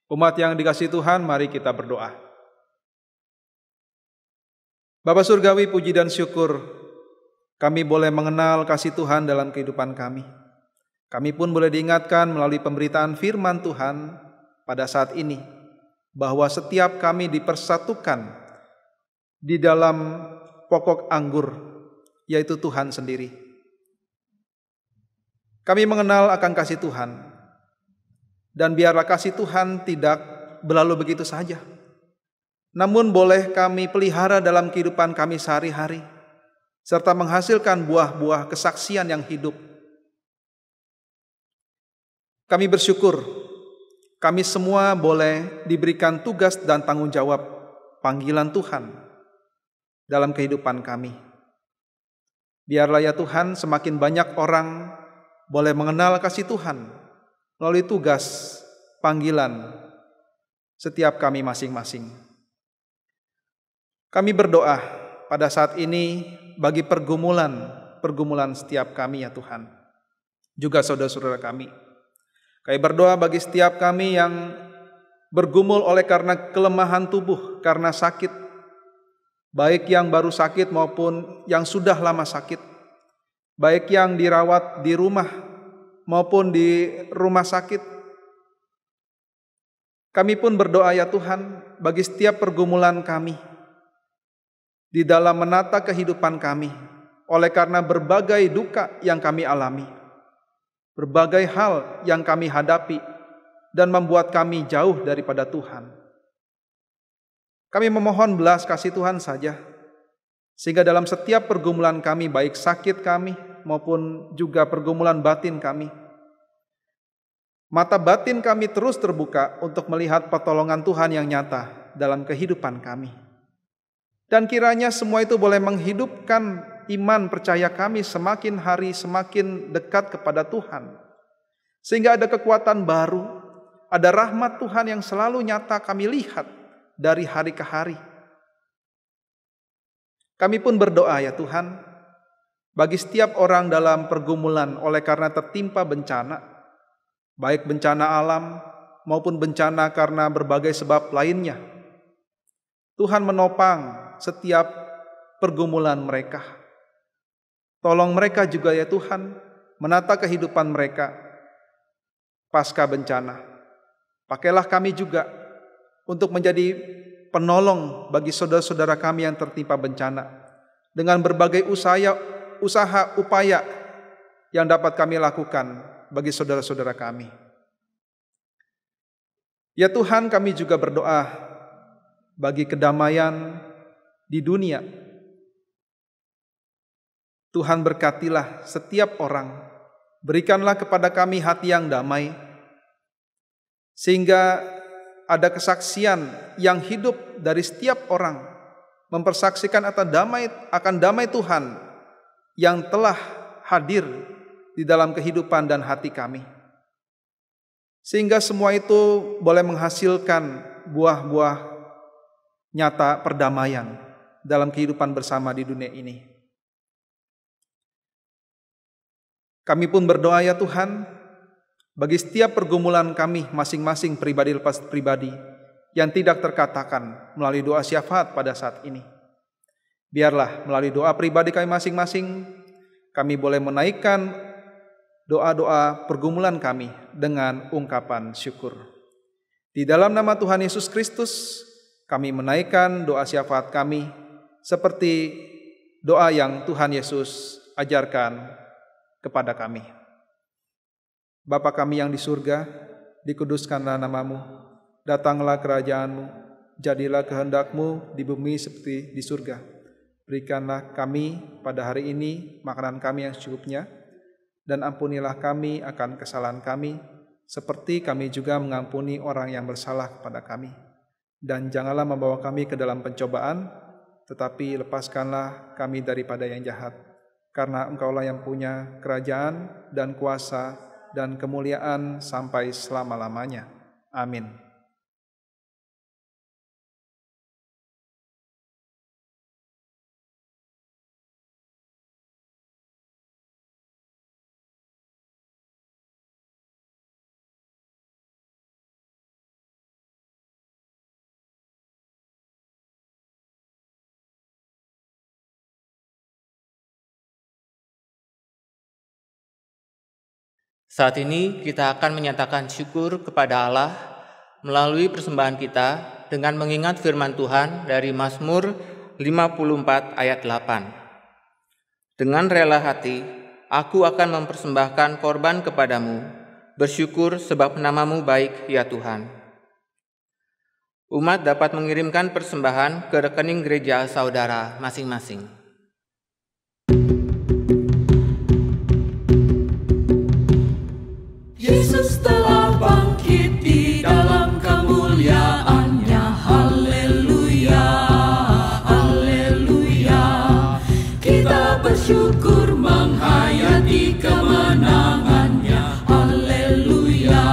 Umat yang dikasihi Tuhan, mari kita berdoa. Bapa Surgawi, puji dan syukur kami boleh mengenal kasih Tuhan dalam kehidupan kami. Kami pun boleh diingatkan melalui pemberitaan firman Tuhan pada saat ini, bahwa setiap kami dipersatukan di dalam pokok anggur, yaitu Tuhan sendiri. Kami mengenal akan kasih Tuhan, dan biarlah kasih Tuhan tidak berlalu begitu saja, namun boleh kami pelihara dalam kehidupan kami sehari-hari, serta menghasilkan buah-buah kesaksian yang hidup. Kami bersyukur, kami semua boleh diberikan tugas dan tanggung jawab panggilan Tuhan dalam kehidupan kami. Biarlah ya Tuhan, semakin banyak orang boleh mengenal kasih Tuhan melalui tugas panggilan setiap kami masing-masing. Kami berdoa pada saat ini bagi pergumulan setiap kami ya Tuhan, juga saudara-saudara kami. Kami berdoa bagi setiap kami yang bergumul oleh karena kelemahan tubuh, karena sakit, baik yang baru sakit maupun yang sudah lama sakit, baik yang dirawat di rumah maupun di rumah sakit. Kami pun berdoa ya Tuhan bagi setiap pergumulan kami di dalam menata kehidupan kami, oleh karena berbagai duka yang kami alami, berbagai hal yang kami hadapi dan membuat kami jauh daripada Tuhan. Kami memohon belas kasih Tuhan saja, sehingga dalam setiap pergumulan kami, baik sakit kami maupun juga pergumulan batin kami, mata batin kami terus terbuka untuk melihat pertolongan Tuhan yang nyata dalam kehidupan kami. Dan kiranya semua itu boleh menghidupkan iman percaya kami semakin hari semakin dekat kepada Tuhan, sehingga ada kekuatan baru, ada rahmat Tuhan yang selalu nyata kami lihat dari hari ke hari. Kami pun berdoa ya Tuhan bagi setiap orang dalam pergumulan oleh karena tertimpa bencana, baik bencana alam maupun bencana karena berbagai sebab lainnya. Tuhan menopang setiap pergumulan mereka. Tolong mereka juga ya Tuhan menata kehidupan mereka pasca bencana. Pakailah kami juga untuk menjadi penolong bagi saudara-saudara kami yang tertimpa bencana, dengan berbagai usaha upaya yang dapat kami lakukan bagi saudara-saudara kami. Ya Tuhan, kami juga berdoa bagi kedamaian di dunia. Tuhan berkatilah setiap orang, berikanlah kepada kami hati yang damai, sehingga ada kesaksian yang hidup dari setiap orang, mempersaksikan akan damai Tuhan yang telah hadir di dalam kehidupan dan hati kami. Sehingga semua itu boleh menghasilkan buah-buah nyata perdamaian dalam kehidupan bersama di dunia ini. Kami pun berdoa ya Tuhan bagi setiap pergumulan kami masing-masing pribadi lepas pribadi yang tidak terkatakan melalui doa syafaat pada saat ini. Biarlah melalui doa pribadi kami masing-masing, kami boleh menaikkan doa-doa pergumulan kami dengan ungkapan syukur. Di dalam nama Tuhan Yesus Kristus, kami menaikkan doa syafaat kami seperti doa yang Tuhan Yesus ajarkan kepada kami. Bapa kami yang di surga, dikuduskanlah namamu, datanglah kerajaanmu, jadilah kehendak-Mu di bumi seperti di surga. Berikanlah kami pada hari ini makanan kami yang secukupnya, dan ampunilah kami akan kesalahan kami, seperti kami juga mengampuni orang yang bersalah kepada kami. Dan janganlah membawa kami ke dalam pencobaan, tetapi lepaskanlah kami daripada yang jahat. Karena Engkaulah yang punya kerajaan dan kuasa dan kemuliaan sampai selama-lamanya. Amin. Saat ini kita akan menyatakan syukur kepada Allah melalui persembahan kita dengan mengingat firman Tuhan dari Mazmur 54 ayat 8. Dengan rela hati, aku akan mempersembahkan korban kepadamu, bersyukur sebab namamu baik ya Tuhan. Umat dapat mengirimkan persembahan ke rekening gereja saudara masing-masing. Yesus telah bangkit di dalam kemuliaan-Nya. Haleluya, haleluya. Kita bersyukur menghayati kemenangan-Nya. Haleluya,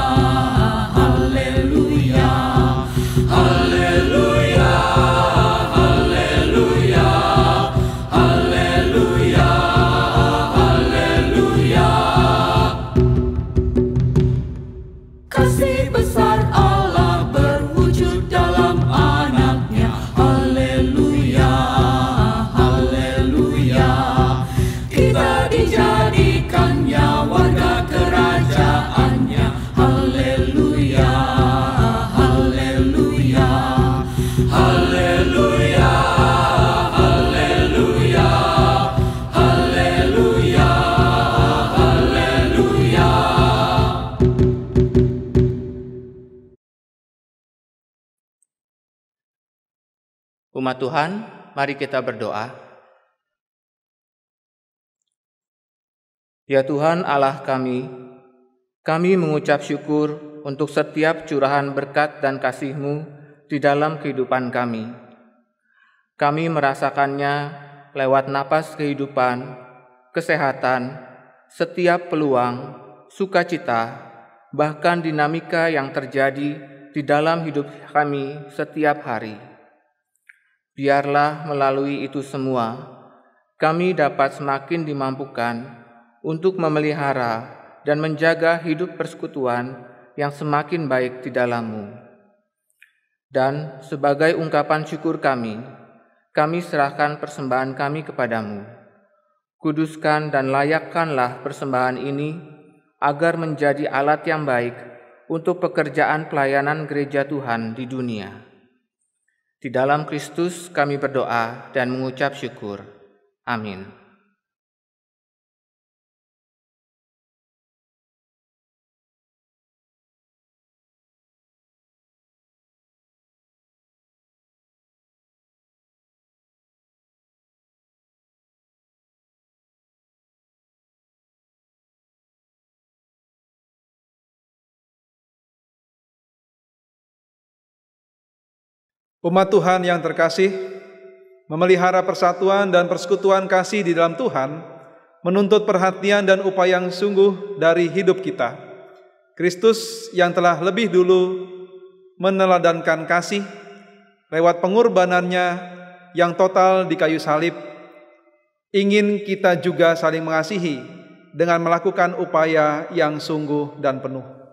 haleluya, haleluya, haleluya, haleluya, haleluya. Kasih besar Allah berwujud dalam anaknya. Haleluya, haleluya. Kita dijadikannya warga kerajaannya. Haleluya, haleluya, haleluya, haleluya, haleluya, haleluya. Umat Tuhan, mari kita berdoa. Ya Tuhan Allah kami mengucap syukur untuk setiap curahan berkat dan kasih-Mu di dalam kehidupan kami. Kami merasakannya lewat napas kehidupan, kesehatan, setiap peluang, sukacita, bahkan dinamika yang terjadi di dalam hidup kami setiap hari. Biarlah melalui itu semua, kami dapat semakin dimampukan untuk memelihara dan menjaga hidup persekutuan yang semakin baik di dalam-Mu. Dan sebagai ungkapan syukur kami serahkan persembahan kami kepadamu. Kuduskan dan layakkanlah persembahan ini agar menjadi alat yang baik untuk pekerjaan pelayanan gereja Tuhan di dunia. Di dalam Kristus kami berdoa dan mengucap syukur. Amin. Umat Tuhan yang terkasih, memelihara persatuan dan persekutuan kasih di dalam Tuhan menuntut perhatian dan upaya yang sungguh dari hidup kita. Kristus yang telah lebih dulu meneladankan kasih lewat pengorbanannya yang total di kayu salib, ingin kita juga saling mengasihi dengan melakukan upaya yang sungguh dan penuh.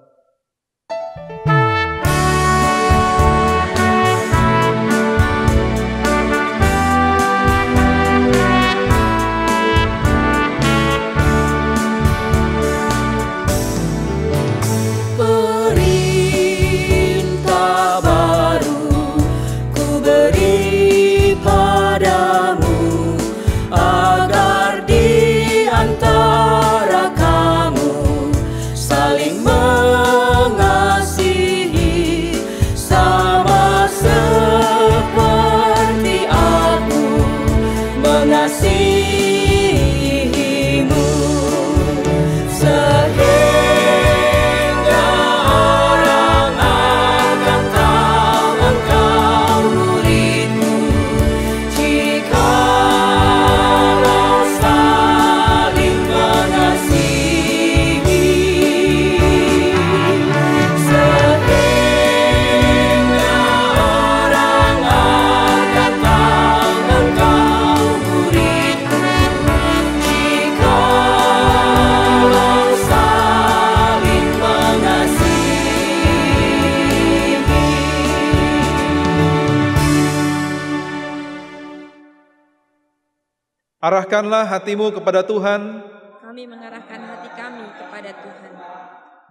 Arahkanlah hatimu kepada Tuhan. Kami mengarahkan hati kami kepada Tuhan.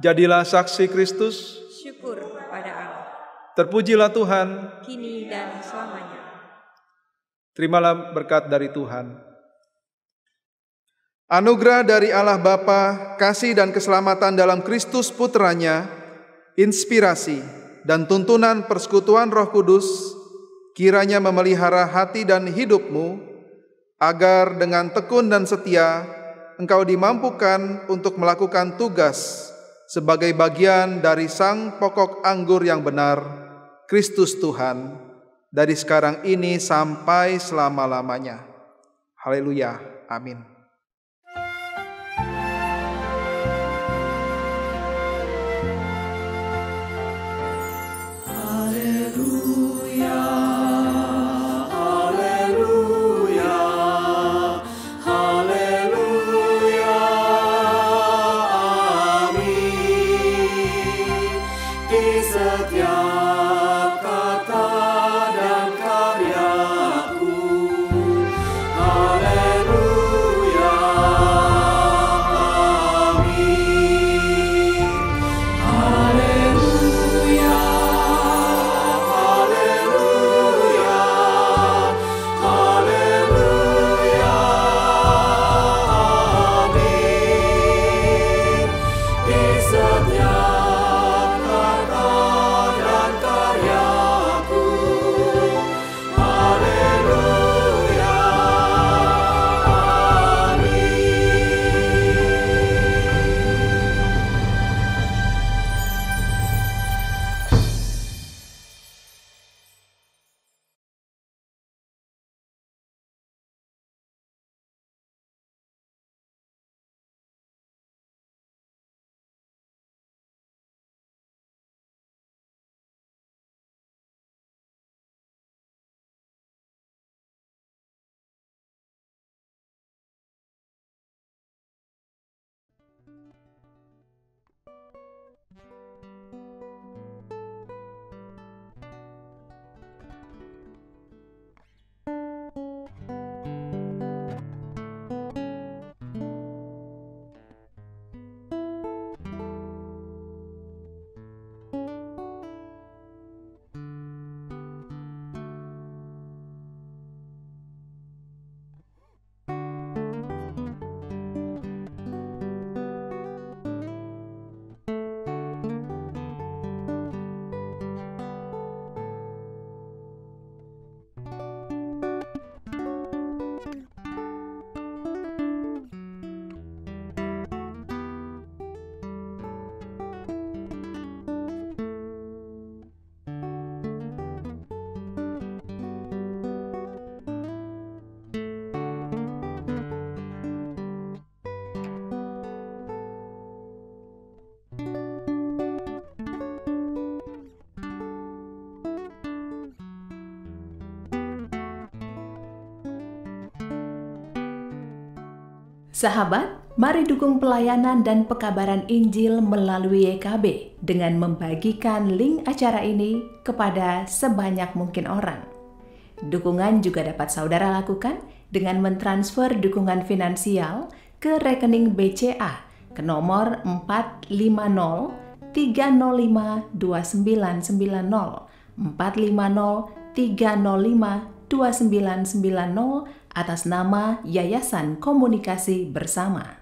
Jadilah saksi Kristus. Syukur kepada Allah. Terpujilah Tuhan. Kini dan selamanya. Terimalah berkat dari Tuhan. Anugerah dari Allah Bapa, kasih dan keselamatan dalam Kristus Putranya, inspirasi dan tuntunan persekutuan Roh Kudus, kiranya memelihara hati dan hidupmu, agar dengan tekun dan setia engkau dimampukan untuk melakukan tugas sebagai bagian dari sang pokok anggur yang benar, Kristus Tuhan, dari sekarang ini sampai selama-lamanya. Haleluya. Amin. Sahabat, mari dukung pelayanan dan pekabaran Injil melalui YKB dengan membagikan link acara ini kepada sebanyak mungkin orang. Dukungan juga dapat saudara lakukan dengan mentransfer dukungan finansial ke rekening BCA ke nomor 450-305-2990 atas nama Yayasan Komunikasi Bersama.